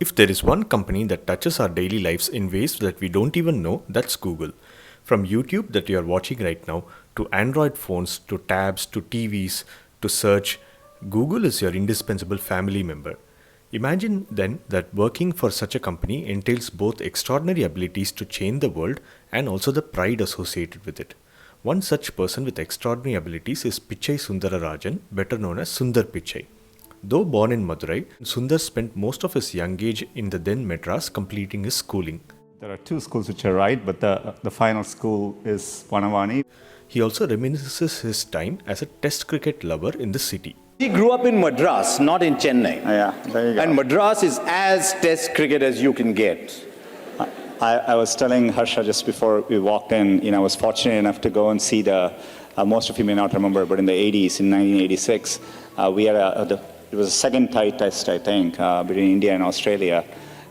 If there is one company that touches our daily lives in ways that we don't even know, that's Google. From YouTube that you are watching right now, to Android phones, to tabs, to TVs, to search, Google is your indispensable family member. Imagine then that working for such a company entails both extraordinary abilities to change the world and also the pride associated with it. One such person with extraordinary abilities is Pichai Sundararajan, better known as Sundar Pichai. Though born in Madurai, Sundar spent most of his young age in the then Madras completing his schooling. There are two schools which are right, but the final school is Vana Vani. He also reminisces his time as a test cricket lover in the city. He grew up in Madras, not in Chennai. Yeah, there you go. And Madras is as test cricket as you can get. I was telling Harsha just before we walked in, I was fortunate enough to go and see most of you may not remember, but in the 80s, in 1986, we had it was a second tie test, I think, between India and Australia.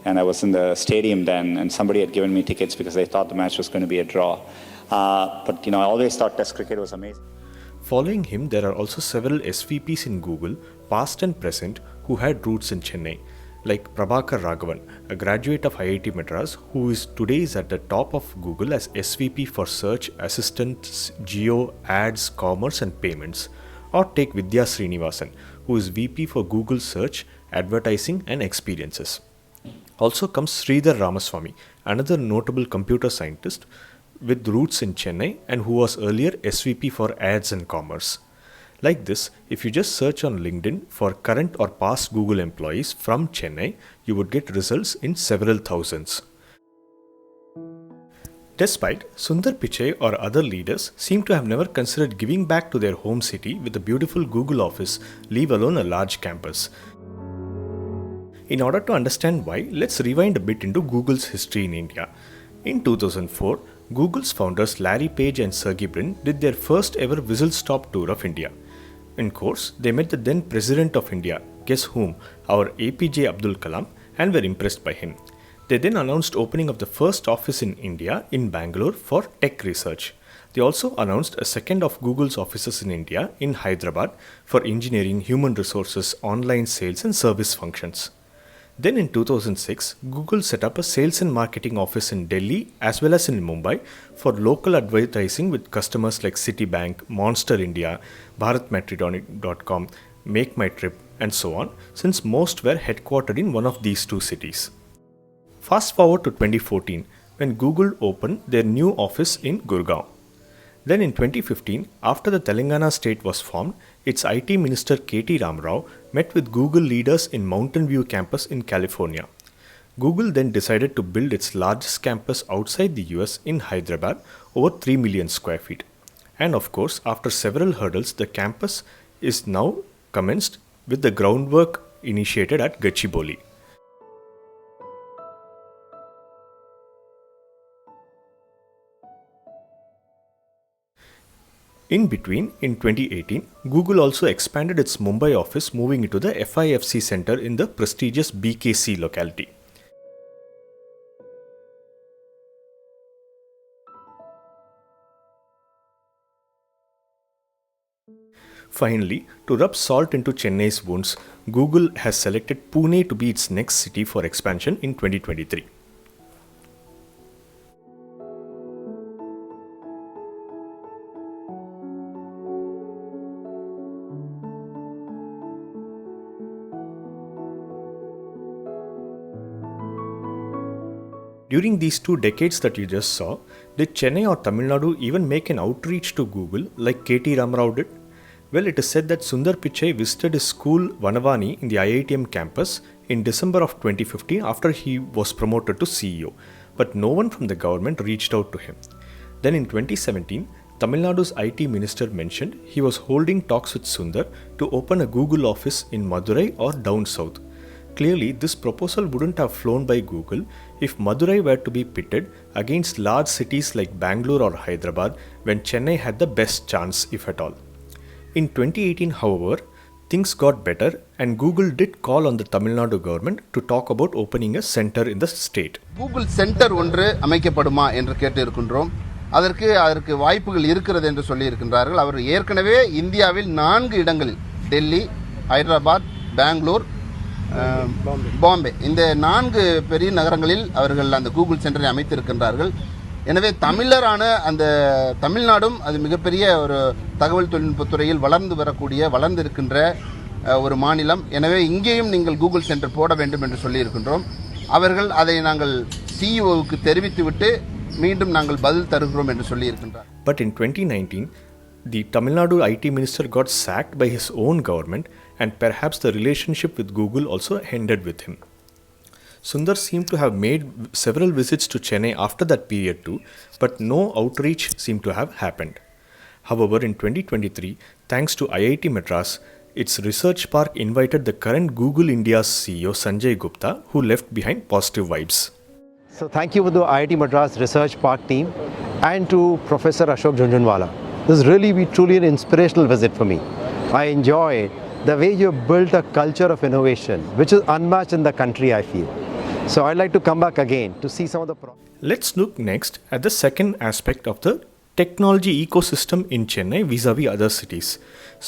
And I was in the stadium then, and somebody had given me tickets because they thought the match was going to be a draw. But I always thought test cricket was amazing. Following him, there are also several SVPs in Google, past and present, who had roots in Chennai, like Prabhakar Raghavan, a graduate of IIT Madras, who is today at the top of Google as SVP for Search, Assistant, Geo, Ads, Commerce and Payments. Or take Vidya Srinivasan, who is VP for Google Search, Advertising and Experiences. Also comes Sridhar Ramaswamy, another notable computer scientist with roots in Chennai and who was earlier SVP for Ads and Commerce. Like this, if you just search on LinkedIn for current or past Google employees from Chennai, you would get results in several thousands. Despite, Sundar Pichai or other leaders seem to have never considered giving back to their home city with a beautiful Google office, leave alone a large campus. In order to understand why, let's rewind a bit into Google's history in India. In 2004, Google's founders Larry Page and Sergey Brin did their first ever whistle-stop tour of India. In course, they met the then President of India, guess whom, our APJ Abdul Kalam, and were impressed by him. They then announced opening of the first office in India in Bangalore for tech research. They also announced a second of Google's offices in India in Hyderabad for engineering, human resources, online sales and service functions. Then in 2006, Google set up a sales and marketing office in Delhi as well as in Mumbai for local advertising with customers like Citibank, Monster India, BharatMatrimony.com, Make My Trip and so on, since most were headquartered in one of these two cities. Fast forward to 2014 when Google opened their new office in Gurgaon. Then in 2015, after the Telangana state was formed, its IT Minister K.T. Ramarao met with Google leaders in Mountain View campus in California. Google then decided to build its largest campus outside the US in Hyderabad, over 3 million square feet. And of course, after several hurdles, the campus is now commenced with the groundwork initiated at Gachibowli. In between, in 2018, Google also expanded its Mumbai office, moving into the FIFC center in the prestigious BKC locality. Finally, to rub salt into Chennai's wounds, Google has selected Pune to be its next city for expansion in 2023. During these 2 decades that you just saw, did Chennai or Tamil Nadu even make an outreach to Google like K.T. Ramarao did? Well, it is said that Sundar Pichai visited his school Vana Vani in the IITM campus in December of 2015 after he was promoted to CEO, but no one from the government reached out to him. Then in 2017, Tamil Nadu's IT minister mentioned he was holding talks with Sundar to open a Google office in Madurai or down south. Clearly, this proposal wouldn't have flown by Google if Madurai were to be pitted against large cities like Bangalore or Hyderabad when Chennai had the best chance, if at all. In 2018, however, things got better and Google did call on the Tamil Nadu government to talk about opening a center in the state. Google Center ஒன்று அமைக்கப்படுமா என்று கேட்டு இருக்கின்றோம். அதற்கு வாய்ப்புகள் இருக்கிறது என்று சொல்லி இருக்கின்றார்கள். அவர் ஏற்கனவே இந்தியாவில் 4 இடங்களில் டெல்லி, ஹைதராபாத், பெங்களூர், பாம்பே, இந்த 4 பெரிய நகரங்களில் அவர்கள் அந்த கூகுள் சென்டரை அமைத்திருக்கின்றார்கள். எனவே தமிழரான அந்த தமிழ்நாடும் அது மிகப்பெரிய ஒரு தகவல் தொழில்நுட்பத்துறையில் வளர்ந்திருக்கின்ற ஒரு மாநிலம். எனவே இங்கேயும் நீங்கள் கூகுள் சென்டர் போட வேண்டும் என்று சொல்லியிருக்கின்றோம். அவர்கள் அதை நாங்கள் சிஇஓவுக்கு தெரிவித்துவிட்டு மீண்டும் நாங்கள் பதில் தருகிறோம் என்று சொல்லியிருக்கின்றார். But in 2019, the Tamil Nadu IT minister got sacked by his own government, and perhaps the relationship with Google also ended with him. Sundar seemed to have made several visits to Chennai after that period too, but no outreach seemed to have happened. However, in 2023, thanks to IIT Madras, its research park invited the current Google India's CEO Sanjay Gupta, who left behind positive vibes. So thank you to the IIT Madras Research Park team and to Professor Ashok Jhunjhunwala. This is really truly an inspirational visit for me. I enjoy the way you have built a culture of innovation, which is unmatched in the country, I feel. So I'd like to come back again to see some of the Let's look next at the second aspect of the technology ecosystem in Chennai vis-a-vis other cities.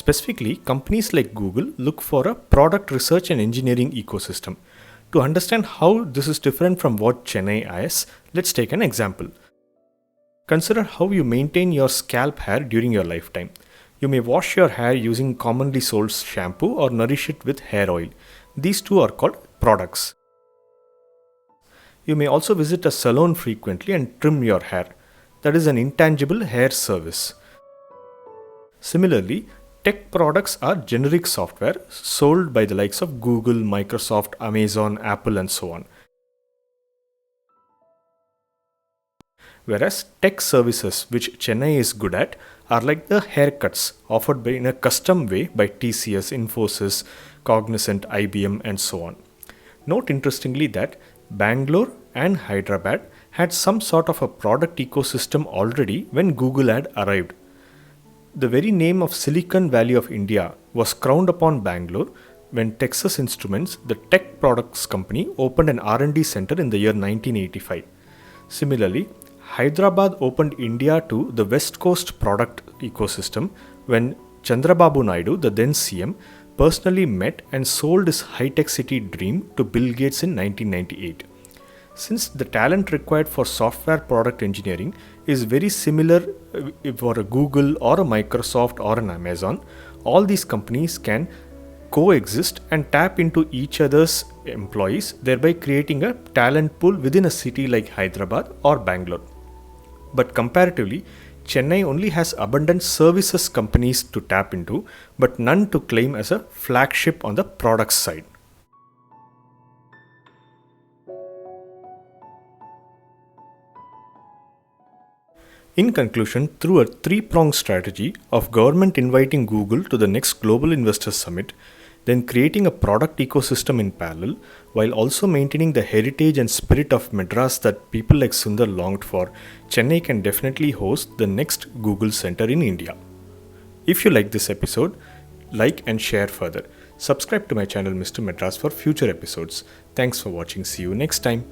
Specifically, companies like Google look for a product research and engineering ecosystem. To understand how this is different from what Chennai is, let's take an example. Consider how you maintain your scalp hair during your lifetime. You may wash your hair using commonly sold shampoo or nourish it with hair oil. These two are called products. You may also visit a salon frequently and trim your hair. That is an intangible hair service. Similarly, tech products are generic software sold by the likes of Google, Microsoft, Amazon, Apple, and so on. Whereas tech services, which Chennai is good at, are like the haircuts offered in a custom way by TCS, Infosys, Cognizant, IBM, and so on. Note interestingly that Bangalore and Hyderabad had some sort of a product ecosystem already when Google had arrived. The very name of Silicon Valley of India was crowned upon Bangalore when Texas Instruments, the tech products company, opened an R&D center in the year 1985. Similarly, Hyderabad opened India to the West Coast product ecosystem when Chandrababu Naidu, the then CM, personally met and sold his high-tech city dream to Bill Gates in 1998. Since the talent required for software product engineering is very similar for a Google or a Microsoft or an Amazon, all these companies can coexist and tap into each other's employees, thereby creating a talent pool within a city like Hyderabad or Bangalore. But comparatively, Chennai only has abundant services companies to tap into, but none to claim as a flagship on the products side. In conclusion, through a three-pronged strategy of government inviting Google to the next Global Investors Summit, then creating a product ecosystem in parallel, while also maintaining the heritage and spirit of Madras that people like Sundar longed for, Chennai can definitely host the next Google Center in India. If you like this episode, like and share further. Subscribe to my channel Mr. Madras for future episodes. Thanks for watching. See you next time.